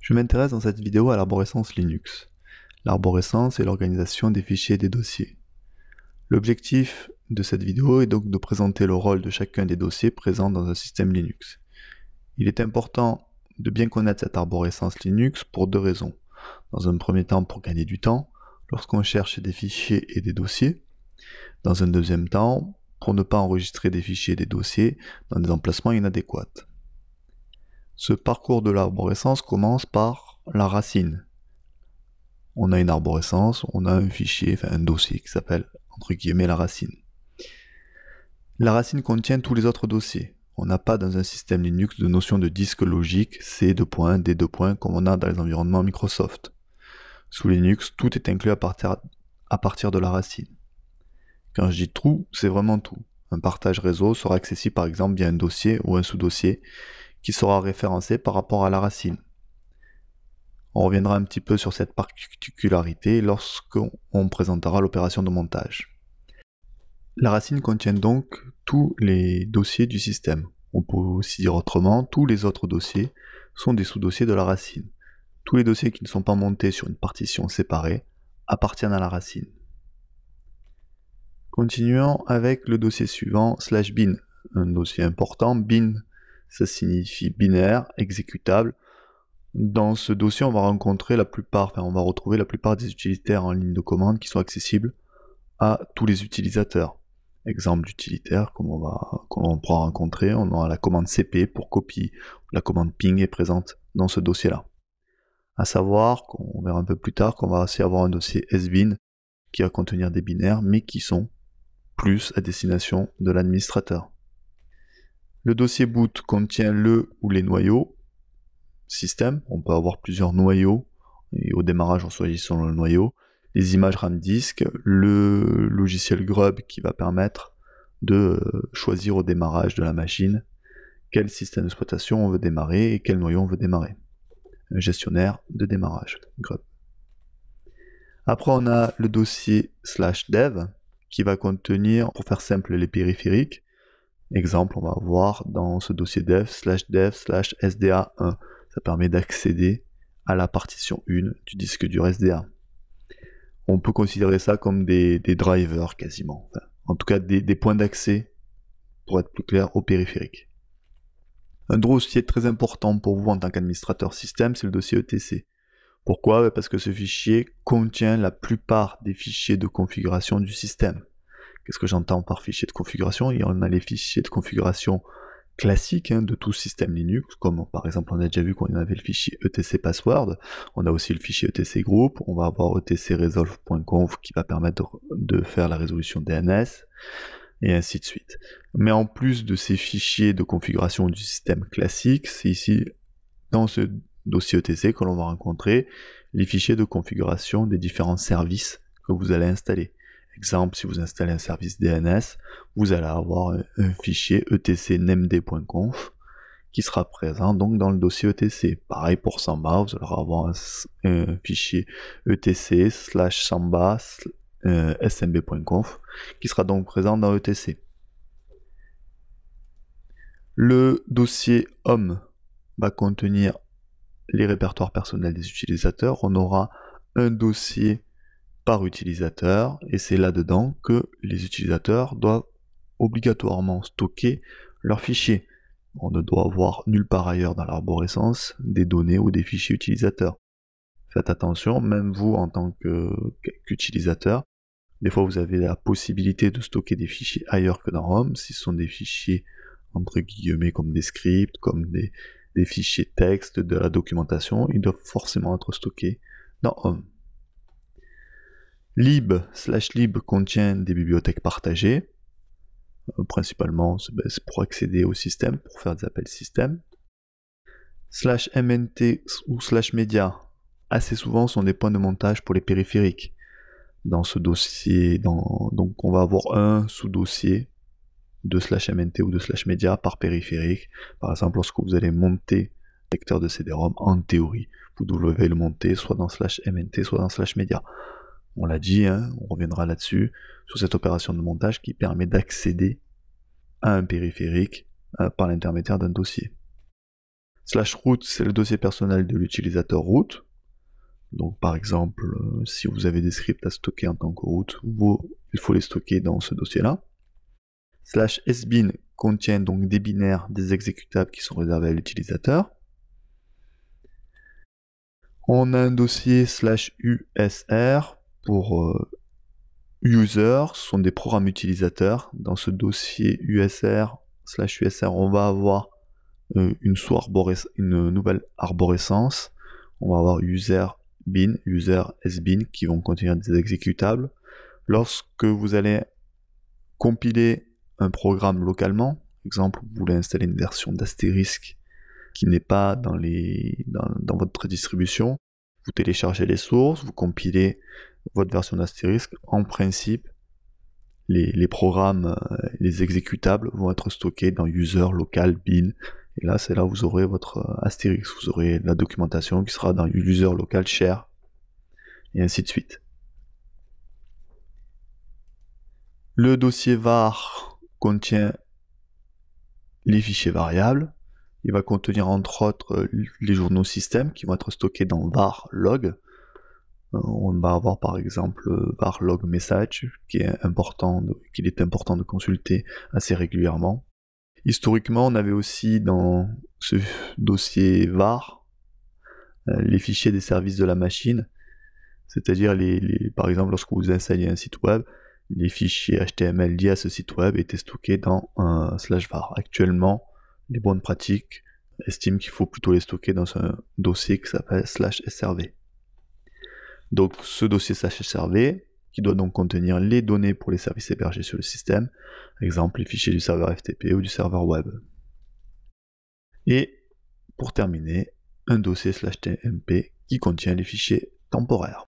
Je m'intéresse dans cette vidéo à l'arborescence Linux. L'arborescence est l'organisation des fichiers et des dossiers. L'objectif de cette vidéo est donc de présenter le rôle de chacun des dossiers présents dans un système Linux. Il est important de bien connaître cette arborescence Linux pour deux raisons. Dans un premier temps, pour gagner du temps, lorsqu'on cherche des fichiers et des dossiers. Dans un deuxième temps, pour ne pas enregistrer des fichiers et des dossiers dans des emplacements inadéquats. Ce parcours de l'arborescence commence par la racine. On a une arborescence, on a un fichier, enfin un dossier qui s'appelle entre guillemets la racine. La racine contient tous les autres dossiers. On n'a pas dans un système Linux de notion de disque logique, C2, D2, comme on a dans les environnements Microsoft. Sous Linux, tout est inclus à partir de la racine. Quand je dis tout, c'est vraiment tout. Un partage réseau sera accessible par exemple via un dossier ou un sous-dossier qui sera référencé par rapport à la racine. On reviendra un petit peu sur cette particularité lorsqu'on présentera l'opération de montage. La racine contient donc tous les dossiers du système. On peut aussi dire autrement, tous les autres dossiers sont des sous-dossiers de la racine. Tous les dossiers qui ne sont pas montés sur une partition séparée appartiennent à la racine. Continuons avec le dossier suivant, /bin. Un dossier important, bin, ça signifie binaire, exécutable. Dans ce dossier, on va retrouver la plupart des utilitaires en ligne de commande qui sont accessibles à tous les utilisateurs. Exemple d'utilitaire qu'on pourra rencontrer, on aura la commande cp pour copie, la commande ping est présente dans ce dossier-là. À savoir, qu'on verra un peu plus tard, qu'on va aussi avoir un dossier sbin qui va contenir des binaires, mais qui sont plus à destination de l'administrateur. Le dossier boot contient le ou les noyaux système, on peut avoir plusieurs noyaux, et au démarrage on choisit selon le noyau, les images RAM disk, le logiciel grub qui va permettre de choisir au démarrage de la machine quel système d'exploitation on veut démarrer et quel noyau on veut démarrer. Un gestionnaire de démarrage, grub. Après on a le dossier /dev qui va contenir, pour faire simple, les périphériques. Exemple, on va voir dans ce dossier dev /dev/sda1. Ça permet d'accéder à la partition 1 du disque dur SDA. On peut considérer ça comme des drivers quasiment. Enfin, en tout cas des points d'accès, pour être plus clair, au périphérique. Un dossier très important pour vous en tant qu'administrateur système, c'est le dossier etc. Pourquoi ? Parce que ce fichier contient la plupart des fichiers de configuration du système. Qu'est-ce que j'entends par fichier de configuration ? Il y en a les fichiers de configuration classiques de tout système Linux, comme par exemple on a déjà vu qu'on avait le fichier etc password, on a aussi le fichier etc group, on va avoir etcresolve.conf qui va permettre de faire la résolution DNS, et ainsi de suite. Mais en plus de ces fichiers de configuration du système classique, c'est ici, dans ce dossier etc que l'on va rencontrer les fichiers de configuration des différents services que vous allez installer. Exemple, si vous installez un service DNS, vous allez avoir un fichier etc/nemd.conf qui sera présent donc dans le dossier etc. Pareil pour Samba, vous allez avoir un fichier etc/samba/smb.conf qui sera donc présent dans etc. Le dossier home va contenir les répertoires personnels des utilisateurs. On aura un dossier par utilisateur, et c'est là-dedans que les utilisateurs doivent obligatoirement stocker leurs fichiers. On ne doit avoir nulle part ailleurs dans l'arborescence des données ou des fichiers utilisateurs. Faites attention, même vous en tant qu'utilisateur, des fois vous avez la possibilité de stocker des fichiers ailleurs que dans Home, si ce sont des fichiers entre guillemets comme des scripts, comme des fichiers texte, de la documentation, ils doivent forcément être stockés dans Home. Lib/lib contient des bibliothèques partagées, principalement c'est pour accéder au système, pour faire des appels système. /mnt ou /media, assez souvent sont des points de montage pour les périphériques. Dans ce dossier, donc on va avoir un sous-dossier de /mnt ou de /media par périphérique. Par exemple, lorsque vous allez monter un lecteur de CD-ROM, en théorie, vous devez le monter soit dans /mnt, soit dans /media. On l'a dit, on reviendra là-dessus, sur cette opération de montage qui permet d'accéder à un périphérique par l'intermédiaire d'un dossier. /root, c'est le dossier personnel de l'utilisateur root. Donc par exemple, si vous avez des scripts à stocker en tant que root, il faut les stocker dans ce dossier-là. /sbin contient donc des binaires, des exécutables qui sont réservés à l'utilisateur. On a un dossier /usr pour user, ce sont des programmes utilisateurs. Dans ce dossier /usr, on va avoir une nouvelle arborescence. On va avoir user bin, user sbin qui vont contenir des exécutables. Lorsque vous allez compiler un programme localement, par exemple, vous voulez installer une version d'Asterisk qui n'est pas dans votre distribution, vous téléchargez les sources, vous compilez votre version d'Asterisk. En principe, les programmes, les exécutables vont être stockés dans user local bin. Et là, c'est là où vous aurez votre Asterisk. Vous aurez la documentation qui sera dans user local share, et ainsi de suite. Le dossier var contient les fichiers variables. Il va contenir entre autres les journaux système qui vont être stockés dans var log. On va avoir par exemple var log message qu'il est important de consulter assez régulièrement. Historiquement, on avait aussi dans ce dossier var les fichiers des services de la machine, c'est-à-dire par exemple lorsque vous installez un site web, les fichiers HTML liés à ce site web étaient stockés dans un /var. Actuellement, les bonnes pratiques estiment qu'il faut plutôt les stocker dans un dossier qui s'appelle /srv. Donc ce dossier /srv, qui doit donc contenir les données pour les services hébergés sur le système, par exemple les fichiers du serveur FTP ou du serveur web. Et pour terminer, un dossier /tmp qui contient les fichiers temporaires.